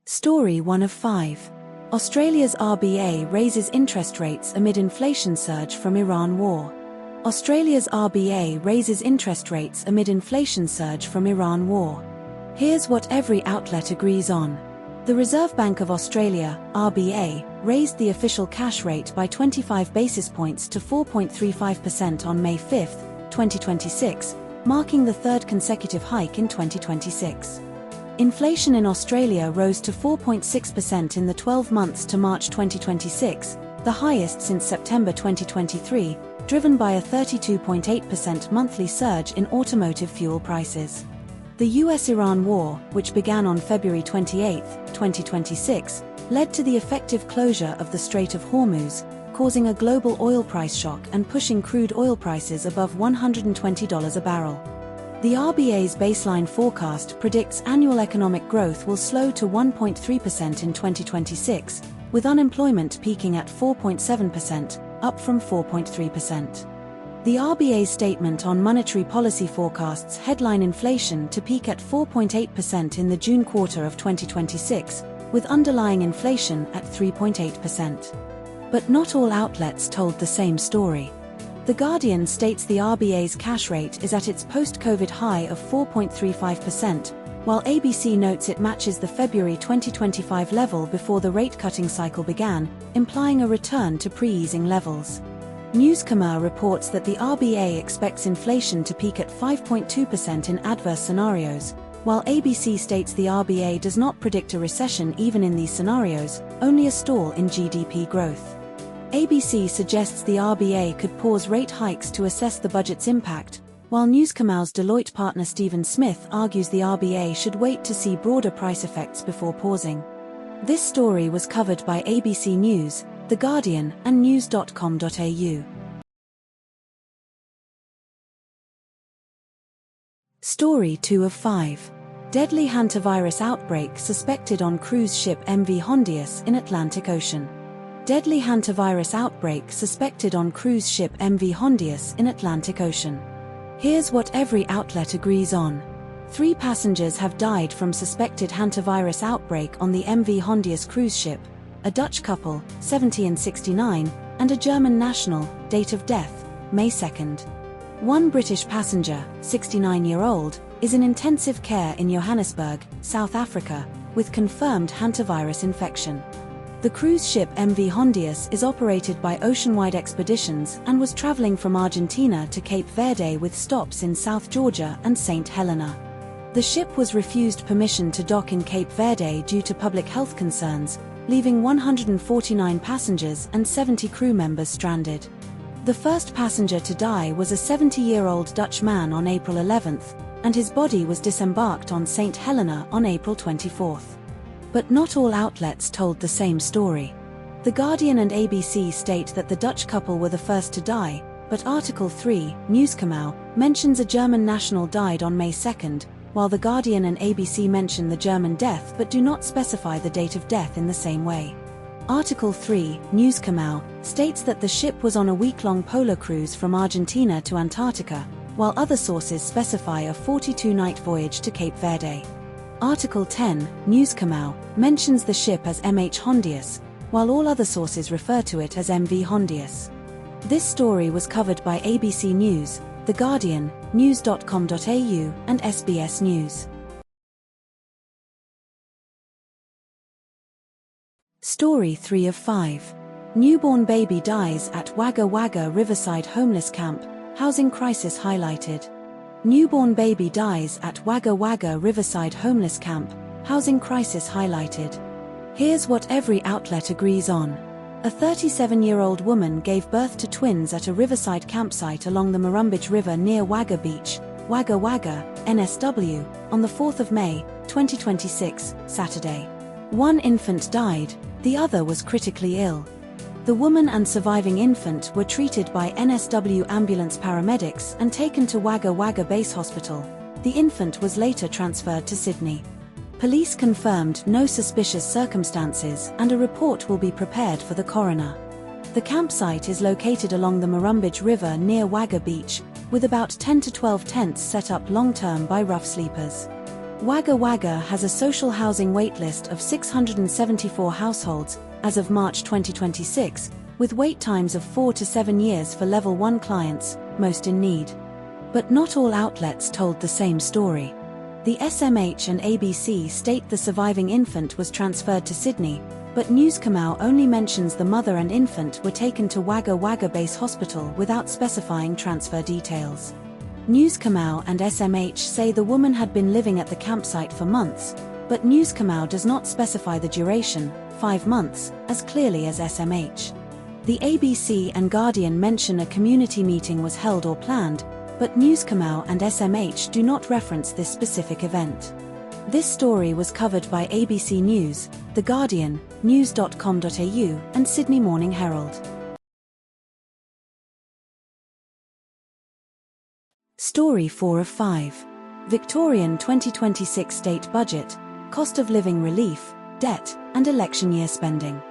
Story 1 of 5. Australia's RBA raises interest rates amid inflation surge from Iran war. Australia's RBA raises interest rates amid inflation surge from Iran war. Here's what every outlet agrees on. The Reserve Bank of Australia, RBA, raised the official cash rate by 25 basis points to 4.35% on May 5, 2026, marking the third consecutive hike in 2026. Inflation in Australia rose to 4.6% in the 12 months to March 2026, the highest since September 2023, driven by a 32.8% monthly surge in automotive fuel prices. The US-Iran war, which began on February 28, 2026, led to the effective closure of the Strait of Hormuz, causing a global oil price shock and pushing crude oil prices above $120 a barrel. The RBA's baseline forecast predicts annual economic growth will slow to 1.3% in 2026, with unemployment peaking at 4.7%, up from 4.3%. The RBA's statement on monetary policy forecasts headline inflation to peak at 4.8% in the June quarter of 2026, with underlying inflation at 3.8%. But not all outlets told the same story. The Guardian states the RBA's cash rate is at its post-COVID high of 4.35%, while ABC notes it matches the February 2025 level before the rate-cutting cycle began, implying a return to pre-easing levels. Newscomer reports that the RBA expects inflation to peak at 5.2% in adverse scenarios, while ABC states the RBA does not predict a recession even in these scenarios, only a stall in GDP growth. ABC suggests the RBA could pause rate hikes to assess the budget's impact, while Newscomer's Deloitte partner Stephen Smith argues the RBA should wait to see broader price effects before pausing. This story was covered by ABC News, The Guardian, and news.com.au. Story 2 of 5. Deadly hantavirus outbreak suspected on cruise ship MV Hondius in Atlantic Ocean. Deadly hantavirus outbreak suspected on cruise ship MV Hondius in Atlantic Ocean. Here's what every outlet agrees on. 3 passengers have died from suspected hantavirus outbreak on the MV Hondius cruise ship, a Dutch couple, 70 and 69, and a German national, date of death, May 2nd. One British passenger, 69-year-old, is in intensive care in Johannesburg, South Africa, with confirmed hantavirus infection. The cruise ship MV Hondius is operated by Oceanwide Expeditions and was traveling from Argentina to Cape Verde with stops in South Georgia and St. Helena. The ship was refused permission to dock in Cape Verde due to public health concerns, leaving 149 passengers and 70 crew members stranded. The first passenger to die was a 70-year-old Dutch man on April 11th, and his body was disembarked on St. Helena on April 24th. But not all outlets told the same story. The Guardian and ABC state that the Dutch couple were the first to die, but Article 3, Newscomer, mentions a German national died on May 2nd, while The Guardian and ABC mention the German death but do not specify the date of death in the same way. Article 3, Newscomer, states that the ship was on a week-long polar cruise from Argentina to Antarctica, while other sources specify a 42-night voyage to Cape Verde. Article 10, Newscomer, mentions the ship as MH Hondius, while all other sources refer to it as MV Hondius. This story was covered by ABC News, The Guardian, news.com.au, and SBS News. Story 3 of 5. Newborn baby dies at Wagga Wagga Riverside homeless camp, housing crisis highlighted. Newborn baby dies at Wagga Wagga Riverside homeless camp, housing crisis highlighted. Here's what every outlet agrees on. A 37-year-old woman gave birth to twins at a riverside campsite along the Murrumbidgee River near Wagga Beach, Wagga Wagga, NSW, on the 4th of May, 2026, Saturday. One infant died, the other was critically ill. The woman and surviving infant were treated by NSW ambulance paramedics and taken to Wagga Wagga Base Hospital. The infant was later transferred to Sydney. Police confirmed no suspicious circumstances and a report will be prepared for the coroner. The campsite is located along the Murrumbidgee River near Wagga Beach, with about 10 to 12 tents set up long-term by rough sleepers. Wagga Wagga has a social housing waitlist of 674 households as of March 2026, with wait times of 4 to 7 years for Level 1 clients, most in need. But not all outlets told the same story. The SMH and ABC state the surviving infant was transferred to Sydney, but News Kamau only mentions the mother and infant were taken to Wagga Wagga Base Hospital without specifying transfer details. News Kamau and SMH say the woman had been living at the campsite for months, but News Kamau does not specify the duration, 5 months, as clearly as SMH. The ABC and Guardian mention a community meeting was held or planned, but News Kamau and SMH do not reference this specific event. This story was covered by ABC News, The Guardian, news.com.au, and Sydney Morning Herald. Story 4 of 5. Victorian 2026 State Budget, Cost of Living Relief, Debt, and Election Year Spending.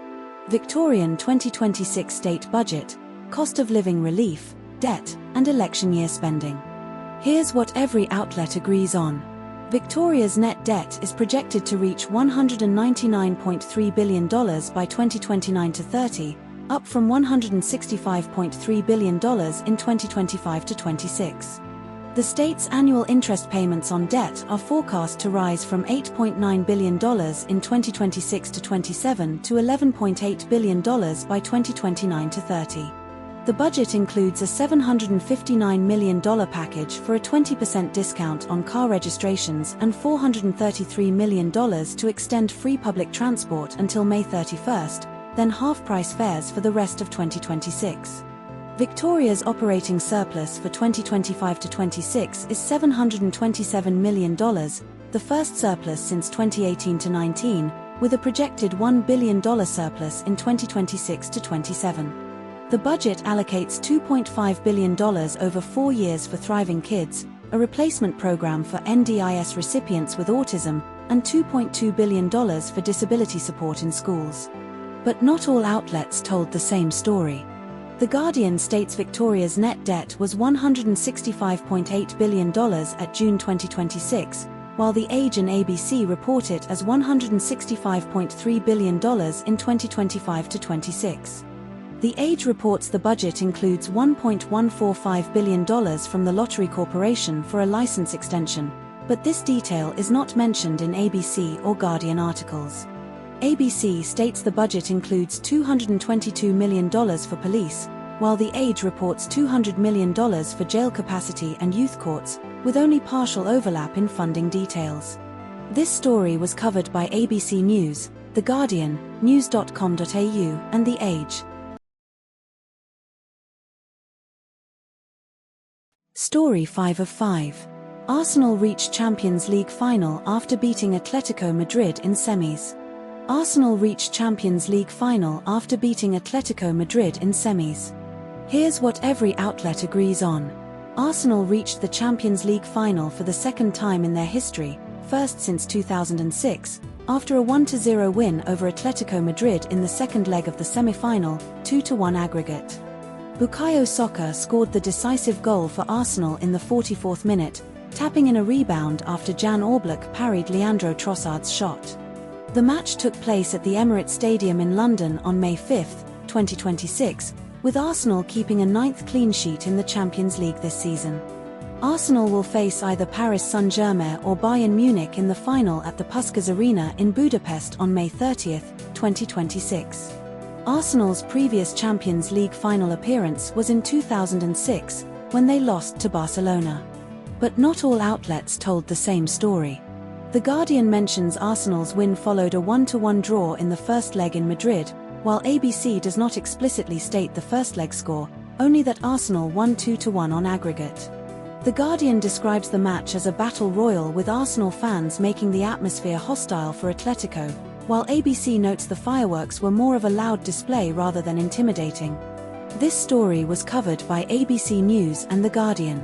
Victorian 2026 State Budget, Cost of Living Relief, Debt, and Election Year Spending. Here's what every outlet agrees on. Victoria's net debt is projected to reach $199.3 billion by 2029-30, up from $165.3 billion in 2025-26. The state's annual interest payments on debt are forecast to rise from $8.9 billion in 2026-27 to $11.8 billion by 2029-30. The budget includes a $759 million package for a 20% discount on car registrations and $433 million to extend free public transport until May 31st, then half-price fares for the rest of 2026. Victoria's operating surplus for 2025-26 is $727 million, the first surplus since 2018-19, with a projected $1 billion surplus in 2026-27. The budget allocates $2.5 billion over 4 years for Thriving Kids, a replacement program for NDIS recipients with autism, and $2.2 billion for disability support in schools. But not all outlets told the same story. The Guardian states Victoria's net debt was $165.8 billion at June 2026, while The Age and ABC report it as $165.3 billion in 2025-26. The Age reports the budget includes $1.145 billion from the Lottery Corporation for a license extension, but this detail is not mentioned in ABC or Guardian articles. ABC states the budget includes $222 million for police, while The Age reports $200 million for jail capacity and youth courts, with only partial overlap in funding details. This story was covered by ABC News, The Guardian, news.com.au, and The Age. Story 5 of 5. Arsenal reach Champions League final after beating Atlético Madrid in semis. Arsenal reach Champions League final after beating Atlético Madrid in semis. Here's what every outlet agrees on. Arsenal reached the Champions League final for the second time in their history, first since 2006, after a 1-0 win over Atlético Madrid in the second leg of the semi-final, 2-1 aggregate. Bukayo Saka scored the decisive goal for Arsenal in the 44th minute, tapping in a rebound after Jan Oblak parried Leandro Trossard's shot. The match took place at the Emirates Stadium in London on May 5, 2026, with Arsenal keeping a 9th clean sheet in the Champions League this season. Arsenal will face either Paris Saint-Germain or Bayern Munich in the final at the Puskás Arena in Budapest on May 30, 2026. Arsenal's previous Champions League final appearance was in 2006, when they lost to Barcelona. But not all outlets told the same story. The Guardian mentions Arsenal's win followed a 1-1 draw in the first leg in Madrid, while ABC does not explicitly state the first leg score, only that Arsenal won 2-1 on aggregate. The Guardian describes the match as a battle royal with Arsenal fans making the atmosphere hostile for Atletico, while ABC notes the fireworks were more of a loud display rather than intimidating. This story was covered by ABC News and The Guardian.